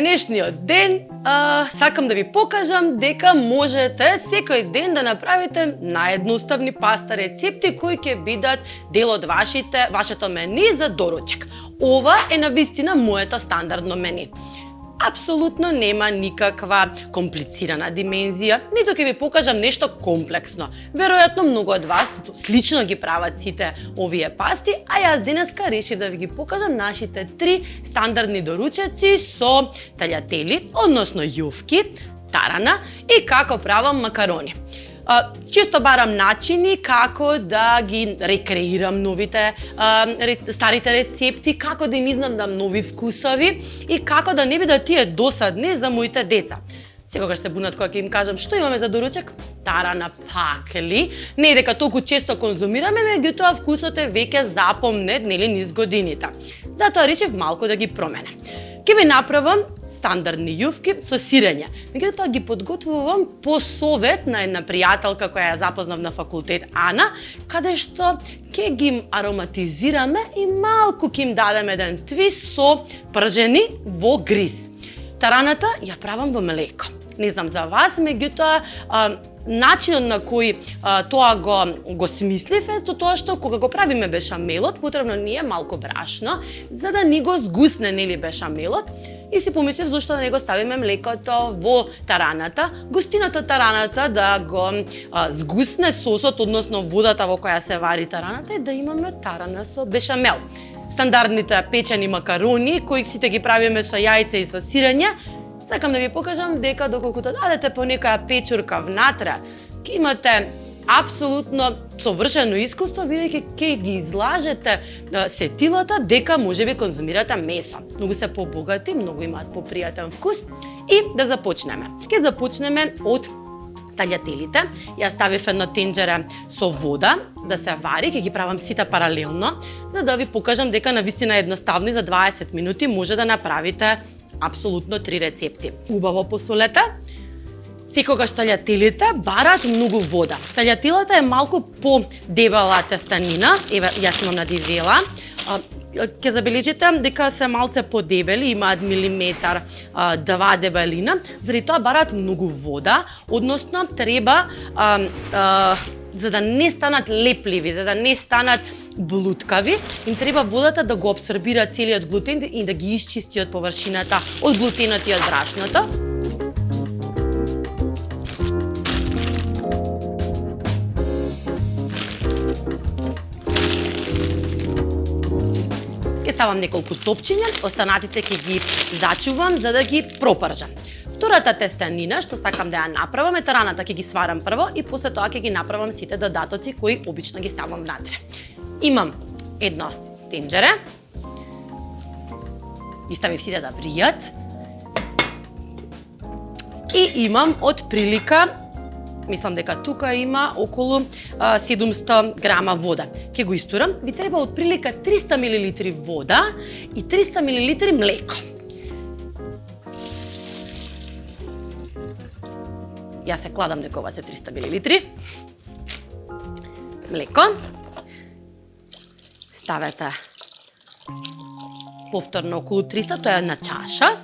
денешниот ден сакам да ви покажам дека можете секој ден да направите наедноставни паста рецепти кои ќе бидат дел од вашето мени за доручек. Ова е навистина моето стандардно мени. Апсолутно нема никаква комплицирана димензија, ниту ќе ви покажам нешто комплексно. Веројатно многу од вас слично ги прават сите овие пасти, а јас денеска решив да ви ги покажам нашите 3 стандардни доручеци со таљатели, односно јувки, тарана и како правам макарони. Често барам начини како да ги рекреирам новите старите рецепти, како да им изнадам нови вкусови и како да не бидат тие досадни за моите деца. Секогаш се бунат кога ќе им кажам што имаме за доручек? Тарана, пакли. Не дека толку често конзумираме, меѓутоа вкусот е веќе запомнет, нели, низ годините. Затоа решив малку да ги променам. Ќе ви направам стандардни јувки со сирење. Меѓутоа ги подготвувам по совет на една пријателка која ја запознав на факултет, Ана, каде што ќе ги ароматизираме и малку ќе им дадеме еден твист со пржени во гриз. Тараната ја правам во млеко. Не знам за вас, меѓутоа начинот на кој тоа го смислив е со тоа што кога го правиме бешамелот, потребно ни е малку брашно за да ни го згусне, нели, бешамелот. И си помислив зошто да не го ставиме млекото во тараната, густината од тараната да го згусне сосот, односно водата во која се вари тараната, и да имаме тарана со бешамел. Стандардните печени макарони, кои сите ги правиме со јајце и со сирење, сакам да ви покажам дека доколку дадете по некоја печурка внатре, ќе имате апсолутно совршено искуство, бидејќи ќе ги излажете сетилата дека можеби конзумирате месо. Многу се побогати, многу имаат попријатен вкус. И да започнеме. Ќе започнеме од таљателите. Ја ставив едно тенџере со вода да се вари, ќе ги правам сите паралелно, за да ви покажам дека навистина едноставни за 20 минути може да направите апсолутно 3 рецепти. Убаво посолете. Секогаш таљателите бараат многу вода. Таљателата е малку по-дебела тестанина, еве јас имам надивела. Ќе забележите дека се малце подебели, имаат милиметар 2 дебелина, заради тоа бараат многу вода, односно треба за да не станат лепливи, за да не станат блуткави, им треба водата да го абсорбира целиот глутен и да ги исчисти од површината од глутенот и од брашното. Ставам неколку топчиња, останатите ќе ги зачувам за да ги пропржам. Втората тестанина што сакам да ја направам е тараната, ќе ги сварам прво и после тоа ќе ги направам сите додатоци кои обично ги ставам внатре. Имам едно тенџере, ги ставив сите да вријат и имам од прилика, мислам дека тука има околу 700 грама вода. Ќе го истурам, ви треба од прилика 300 мл вода и 300 мл млеко. Јас се кладам дека ова се 300 мл. Млеко. Ставете повторно околу 300, тоа е една чаша.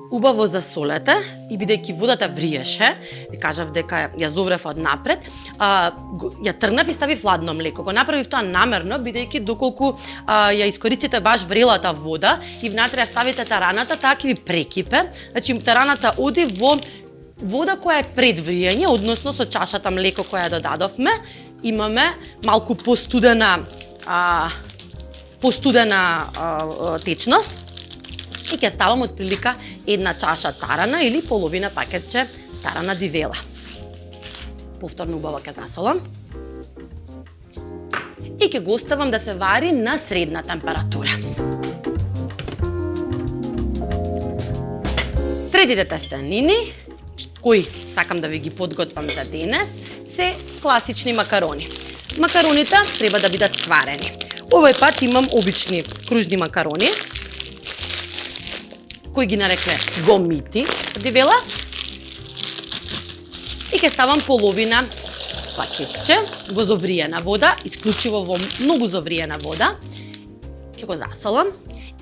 Убаво засолете и бидејќи водата вриеше, ви кажав дека ја зоврев од напред, ја тргнав и ставив ладно млеко. Го направив тоа намерно, бидејќи доколку ја искористите баш врелата вода и внатре ја ставите тараната, таа ќе ви прекипе. Значи тараната оди во вода која е пред вриење, односно со чашата млеко која додадовме, имаме малку постудена течност. И ќе ставам од прилика една чаша тарана или половина пакетче тарана дивела. Повторно убаво ќе засолам. И ќе го оставам да се вари на средна температура. Третите тестанини, кои сакам да ви ги подготвам за денес, се класични макарони. Макароните треба да бидат сварени. Овој пат имам обични кружни макарони, кои ги нарекле гомити, дивела. И ќе ставам половина пакетче во зовриена вода, исклучиво во многу зовриена вода. Ќе го засолам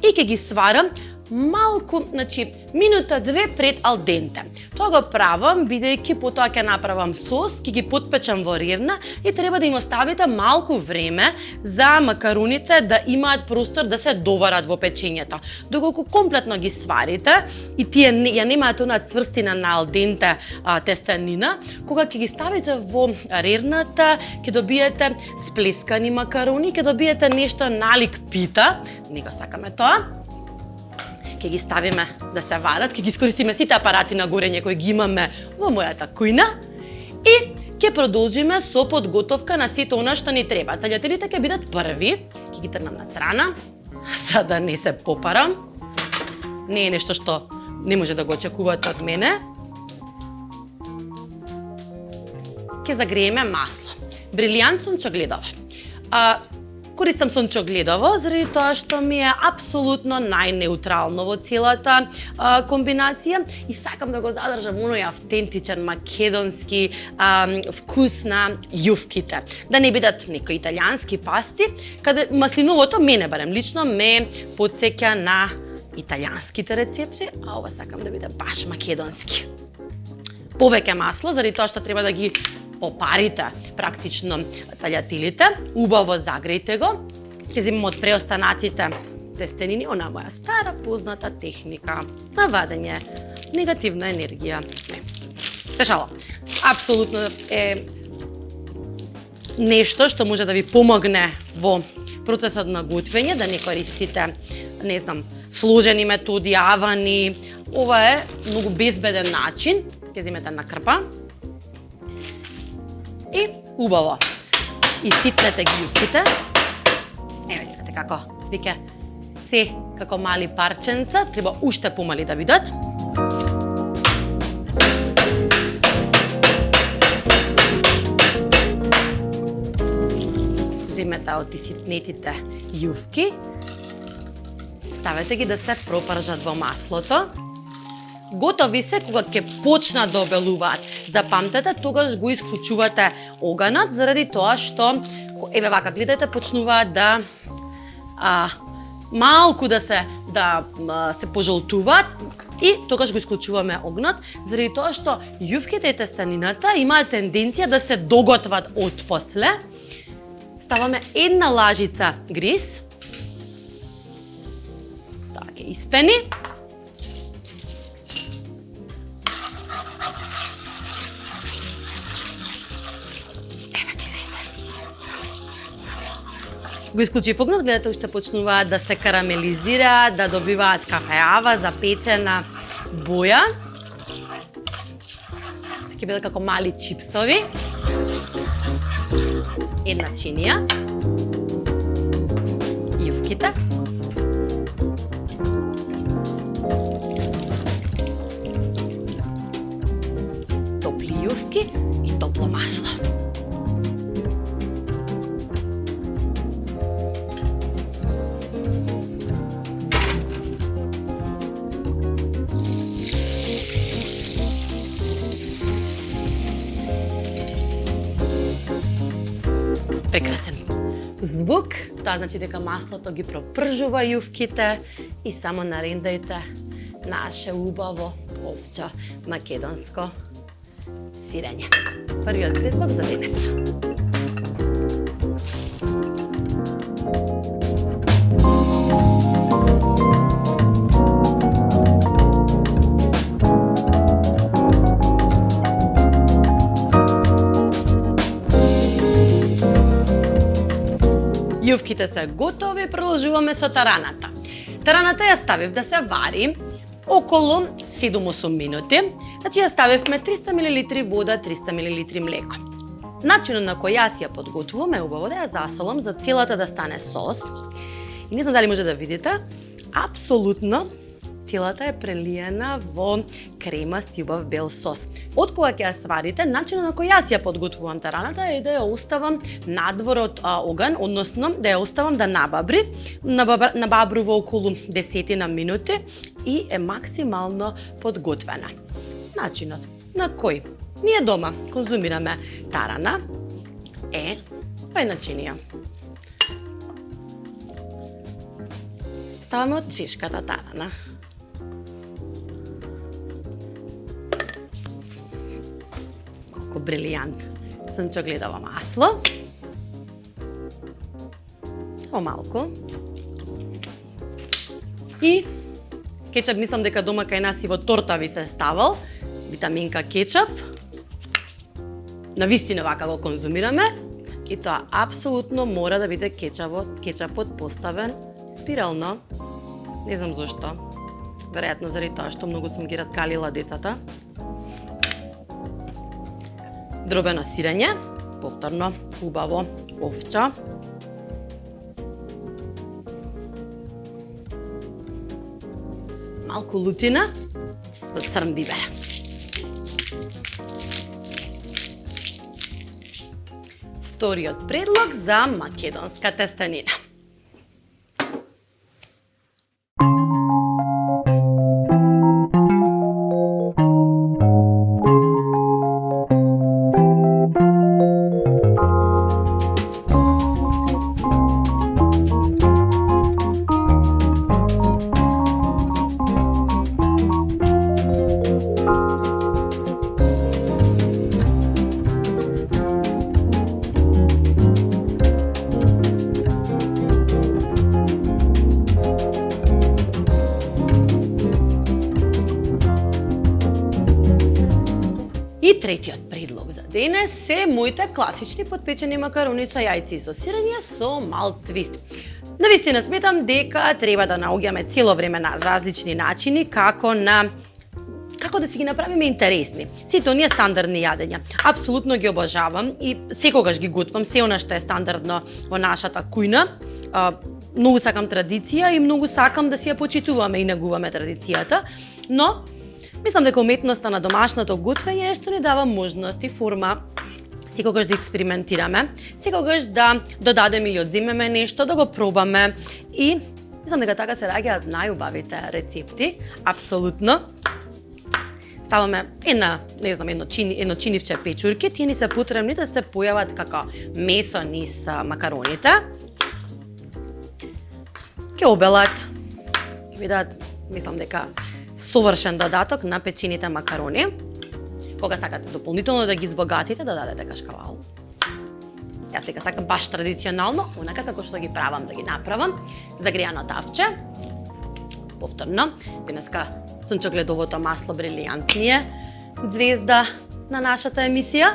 и ќе ги сварам малку, значи минута-две пред ал денте. Тоа го правам бидејќи потоа ќе направам сос, ќе ги потпечам во рирна и треба да им оставите малку време за макароните да имаат простор да се доварат во печењето. Доколку комплетно ги сварите и тие ја немаат онаа цврстина на ал денте тестанина, кога ќе ги ставите во рирната, ќе добиете сплескани макарони, ќе добиете нешто налик пита, не го сакаме тоа. Ќе ги ставиме да се варат, ќе ги искористиме сите апарати на горење кои ги имаме во мојата кујна и ќе продолжиме со подготовка на сето она што ни треба. Таљателите ќе бидат први, ќе ги тргнам на страна, за да не се попарам. Не е нешто што не може да го очекувате од мене. Ќе загрееме масло. Брилијант сончогледово. Користам сончогледово заради тоа што ми е апсолутно најнеутрално во целата комбинација и сакам да го задржам оној автентичен македонски вкус на јувките. Да не бидат некои италијански пасти, каде маслиновото мене барем лично ме потсеќа на италијанските рецепти, а ова сакам да биде баш македонски. Повеќе масло заради тоа што треба да ги попарите практично таљателите, убаво загрејте го. Ќе земам од преостанатите тестенини, она моја стара позната техника на вадење негативна енергија. Се шалам. Апсолутно е нешто што може да ви помогне во процесот на готвење, да не користите, не знам, сложени методи, авани. Ова е многу безбеден начин. Ќе земете на крпа и убаво иситнете ги јувките. Еве видите како веќе се како мали парченца, треба уште помали да бидат. Земете од иситнетите јувки, ставете ги да се пропржат во маслото. Готови се кога ќе почнат да обелуваат. Запамтете, тогаш го исклучувате оганот заради тоа што еве вака гледате почнуваат да малку да се пожолтуваат и тогаш го исклучуваме огнот заради тоа што јувките и тестанината имаат тенденција да се доготват отпосле. Ставаме една лажица гриз. Тоа ќе испени. Го исклучив огнот, гледате уште почнуваат да се карамелизираат, да добиваат кафеава, запечена боја. Ќе бидат како мали чипсови. Една чинија. Јувките. Топли јувки и топло масло. Прекрасен звук, тоа значи дека маслото ги пропржува јувките и само нарендајте наше убаво овче македонско сирење. Првиот предлог за денес. Јувките се готови, продолжуваме со тараната. Тараната ја ставив да се вари околу 7-8 минути. Значи ја ставивме 300 мл вода, 300 мл млеко. Начинот на кој јас ја подготвувам е убаво да ја засолам за целата да стане сос. И не знам дали може да видите, апсолутно целата е прелиена во кремаст и убав бел сос. Од кога ќе ја сварите, начинот на кој јас ја подготвувам тараната е да ја оставам надвор од оган, односно да ја оставам да набабри. Набабрува околу 10 минути и е максимално подготвена. Начинот на кој ние дома конзумираме тарана е во една чинија. Ставаме од чешката тарана. малку брилијант сунчогледово масло. Ово малку. И кетчап, мислам дека дома кај нас и во торта ви се ставал. Витаминка кетчап. Навистина вака го конзумираме. И тоа апсолутно мора да биде кетчапот поставен спирално. Не знам зошто. Веројатно заради тоа што многу сум ги разкалила децата. Дробено сирење, повторно убаво овча. Малку лутина до црн бибер. Вториот предлог за македонска тестанина. И третиот предлог за денес се моите класични подпечени макарони со јајци и со сирење со мал твист. Навистина сметам дека треба да наоѓаме цело време на различни начини како да си ги направиме интересни. Сите оние стандардни јадења. Апсолутно ги обожавам и секогаш ги готвам, се она што е стандардно во нашата кујна. Многу сакам традиција и многу сакам да си ја почитуваме и негуваме традицијата, но мислам дека уметноста на домашното готвење е што ни дава можност и форма секогаш да експериментираме, секогаш да додадеме или одземеме нешто, да го пробаме и мислам дека така се раѓаат најубавите рецепти, апсолутно. Ставаме едно чинивче печурки, тие ни се потребни да се појават како месо низ макароните. Ќе обелат, ќе видат, мислам дека совршен додаток на печените макарони. Кога сакате дополнително да ги избогатите, додадете кашкавал. Јас сега сакам баш традиционално, онака како што ги правам да ги направам. Загреано тавче. Повторно, денеска сунчогледовото масло брилијант ни е звезда на нашата емисија.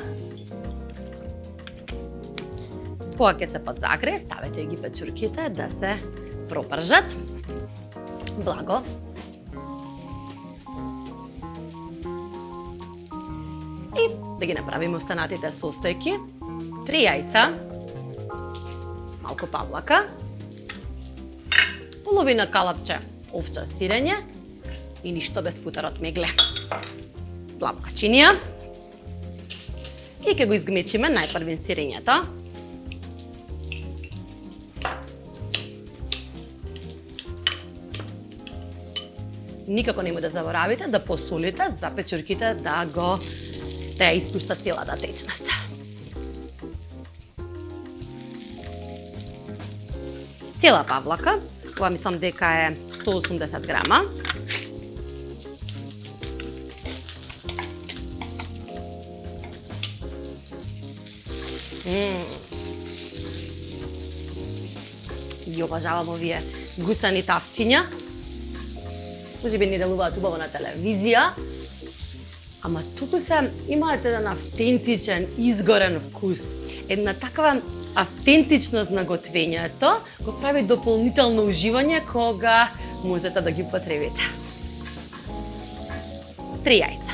Кога ќе се подзагрее, ставете ги печурките да се пропржат. Благо. И да ги направиме останатите состојки. 3 јајца, малку павлака, половина калапче овча сирење и ништо без футер од мегле. Длабока чинија. И ќе го изгмечиме најпрвин сирењето. Никако нема да заборавите да посолите за печурките да ја испушта целата течност. Цела павлака, ова мислам дека е 180 грама. Ги обожавам овие гусани тавчиња. Може би не делуваат убаво на телевизија, ама туку имаат еден автентичен, изгорен вкус. Една таква автентичност на готвењето го прави дополнително уживање кога можете да ги потребите. 3 јајца.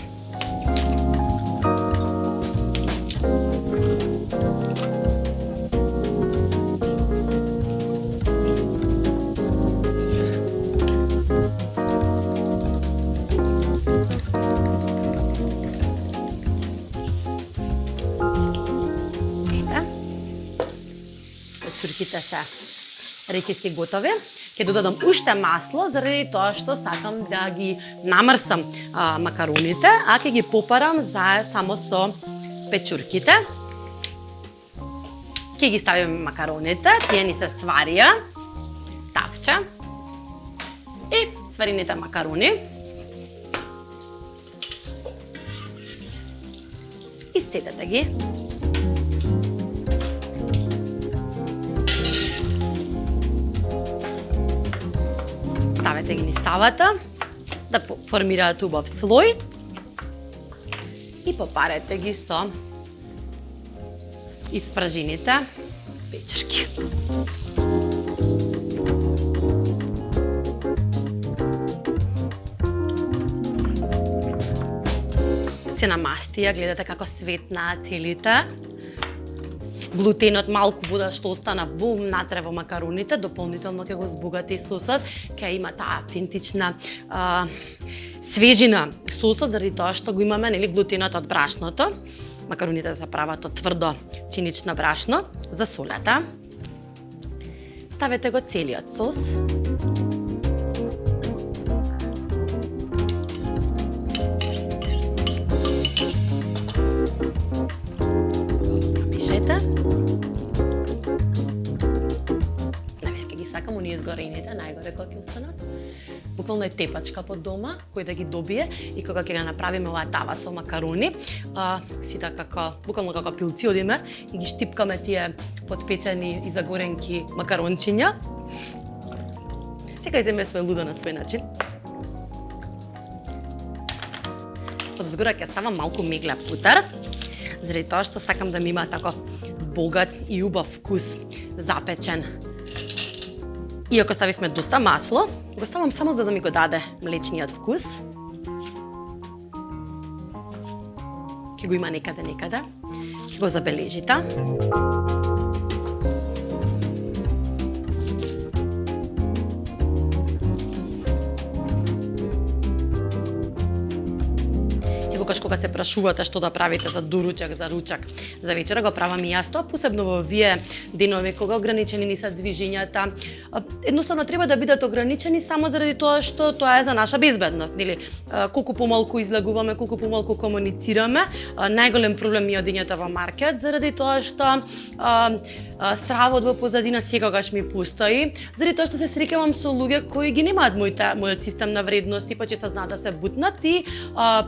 Печурките се речиси готови. Ќе додадам уште масло заради тоа што сакам да ги намрсам макароните, а ќе ги попарам само со печурките. Ќе ги ставиме макароните, тие ни се сварија, тавче и сварените макарони. И Седете ги. Ставете ги низ тавата, да формираат убав слој и попарете ги со испражените печерки. Се намастија, гледате како светнаа целите. Глутенот, малку вода што остана внатре во макароните, дополнително ќе го збогати сосот, ќе има таа автентична свежина сосот, заради тоа што го имаме, нели, глутенот од брашното. Макароните се прават од тврдо пшенично брашно. Засолете. Ставете го целиот сос. Мешете. Навеќе ги сакам оние изгорените, најгоре кои ќе останат. Буквално е тепачка под дома, кој да ги добие и кога ќе го направиме оваа тава со макарони, сите како буквално како пилци одиме и ги штипкаме тие подпечени и загоренки макарончиња. Секој земјство е лудо на свој начин. Од згора ќе ставам малку мегле путер, заради тоа што сакам да ми има тако богат и убав вкус запечен. Иако ставивме доста масло, го ставам само за да ми го даде млечниот вкус. Ќе го има некаде. Ќе го забележите. Секогаш кога се прашувате што да правите за доручак, за ручак, за вечера, го правам и јас тоа, посебно во овие денови кога ограничени ни се движењата. Едноставно треба да бидат ограничени само заради тоа што тоа е за наша безбедност, нели? Колку помалку излагуваме, колку помалку комуницираме, најголем проблем е одењето во маркет заради тоа што стравот во позадина секогаш ми постои, заради тоа што се среќавам со луѓе кои ги немаат мојот систем на вредности, па често знаат да се бутнат и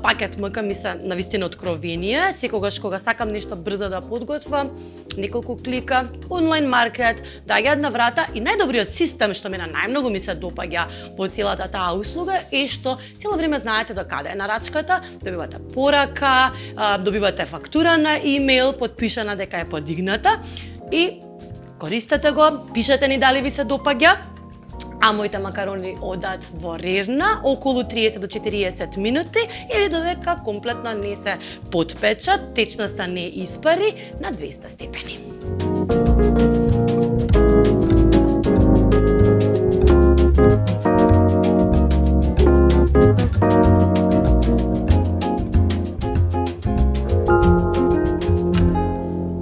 пакет МК ми се навистина откровение. Секогаш кога сакам нешто брзо да подготвам, неколку клика, онлайн маркет, доаѓаат на врата и најдобриот систем што мене најмногу ми се допаѓа во целата таа услуга е што цело време знаете до каде е нарачката, добивате порака, добивате фактура на имејл, подпишана дека е подигната и користете го, пишете ни дали ви се допаѓа. А моите макарони одат во рерна околу 30 до 40 минути или додека комплетно не се потпечат, течноста не испари на 200 степени.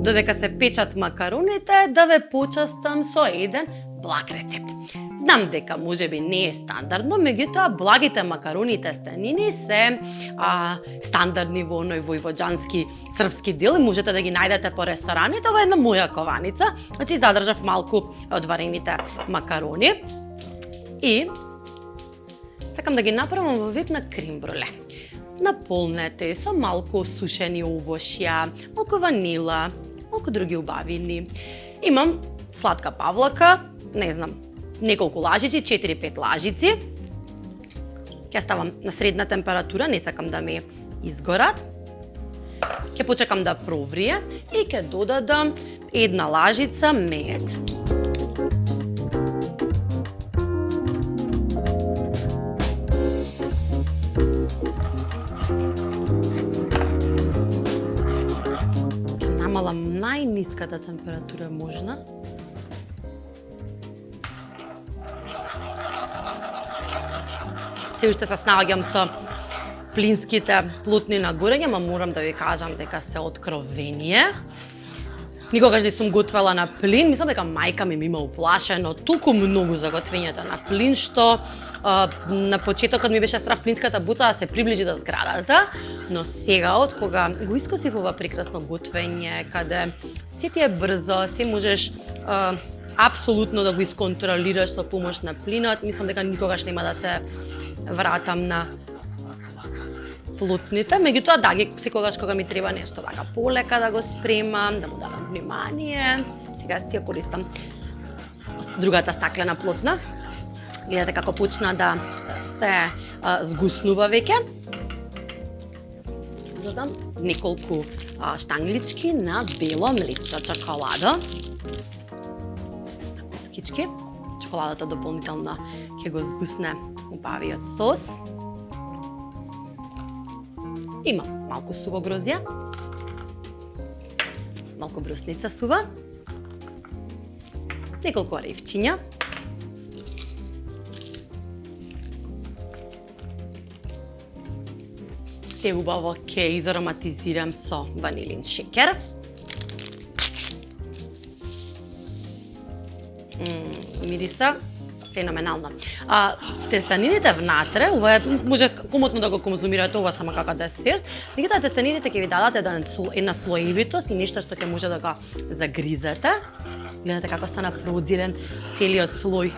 Додека се печат макароните, да ве почастам со еден благ рецепт. Знам дека можеби не е стандардно, меѓутоа благите макарони и тестенини се стандардни во оној војвоđански српски дел и можете да ги најдете по рестораните. Ова е една моја кованица, значи задржав малку од варените макарони и сакам да ги направам во вид на крем бруле. Наполнете со малку сушени овошја, малку ванила, малку други убавини. Имам сладка павлака, не знам, неколку лажици, 4-5 лажици. Ќе ставам на средна температура, не сакам да ми изгорат. Ќе почекам да проврие и ќе додадам една лажица мед. Ќе намалам најниската температура можна. Се уште се снаоѓам со плинските плутни на горење, ма морам да ви кажам дека се откровение. Никогаш не сум готвела на плин, мислам дека мајка ми има уплашено толку многу за готвењето на плин, што на почетокот ми беше страв плинската буца да се приближи до зградата, но сега од кога го искусив ова прекрасно готвење, каде се ти е брзо, се можеш апсолутно да го исконтролираш со помош на плинот, мислам дека никогаш нема да се вратам на плотните, меѓутоа да, секогаш кога ми треба нешто вака полека да го спремам, да му давам внимание, сега си ја користам другата стаклена плотна. Гледате како почна да се згуснува веќе. Додам неколку штанглички на бело млечна чоколада. На коцкички. Чоколадата дополнително ќе го згусне убавиот сос. Има малку суво грозје. Малку брусница сува. Неколку оревчиња. Се убаво ќе изароматизирам со ванилин шекер. Мириса феноменално. Тестанините внатре, ова е, може комотно да го конзумирате ова само како десерт. Меѓутоа тестанините ќе ви дадат една слоевитост и нешто што ќе може да го загризете. Гледате како стана продирен целиот слој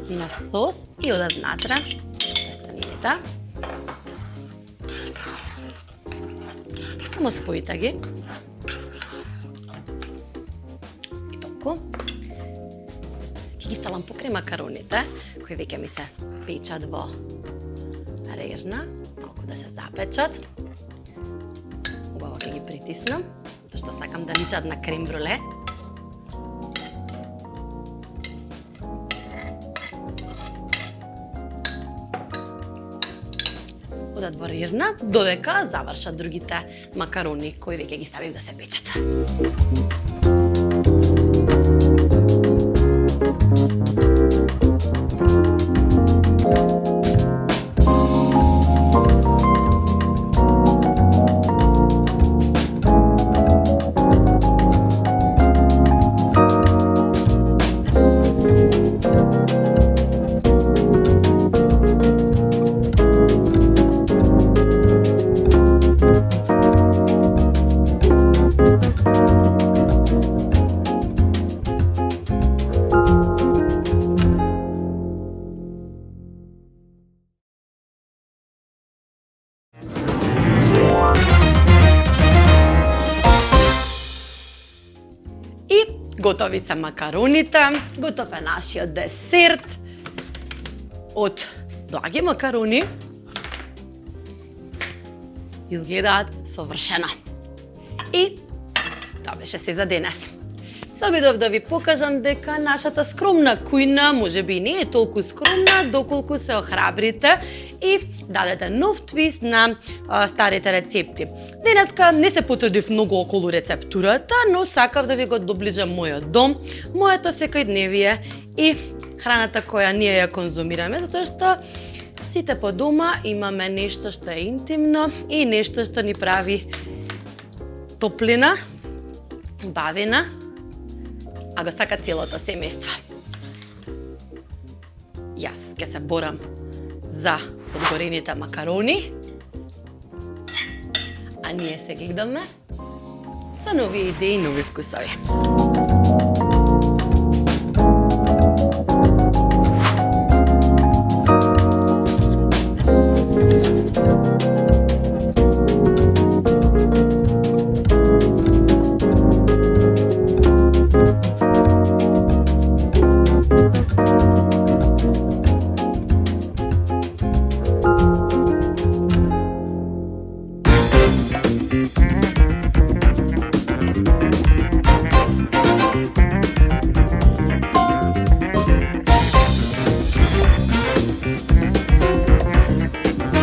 на сос и одат внатре тестанините. Само споите ги. И толку. Ќе ги ставам покрај макароните, кои веќе ми се печат во рерна, малку да се запечат. Убаво ќе ги притиснам, затоа што сакам да личат на крем бруле. Одат во рерна, додека завршат другите макарони кои веќе ги ставив да се печат. Готови се макароните, готов е нашиот десерт од благи макарони. Изгледаат совршено. И тоа беше се за денес. Се обидов да ви покажам дека нашата скромна кујна можеби не е толку скромна, доколку се охрабрите и дадете нов твист на старите рецепти. Денеска не се потрудив многу околу рецептурата, но сакав да ви го доближам мојот дом, моето секојдневие и храната која ние ја конзумираме, затоа што сите по дома имаме нешто што е интимно и нешто што ни прави топлина, бавина, а го сака целото семејство. Јас ќе се борам за подгорените макарони, а ние се гледаме со нови идеи и нови вкусови.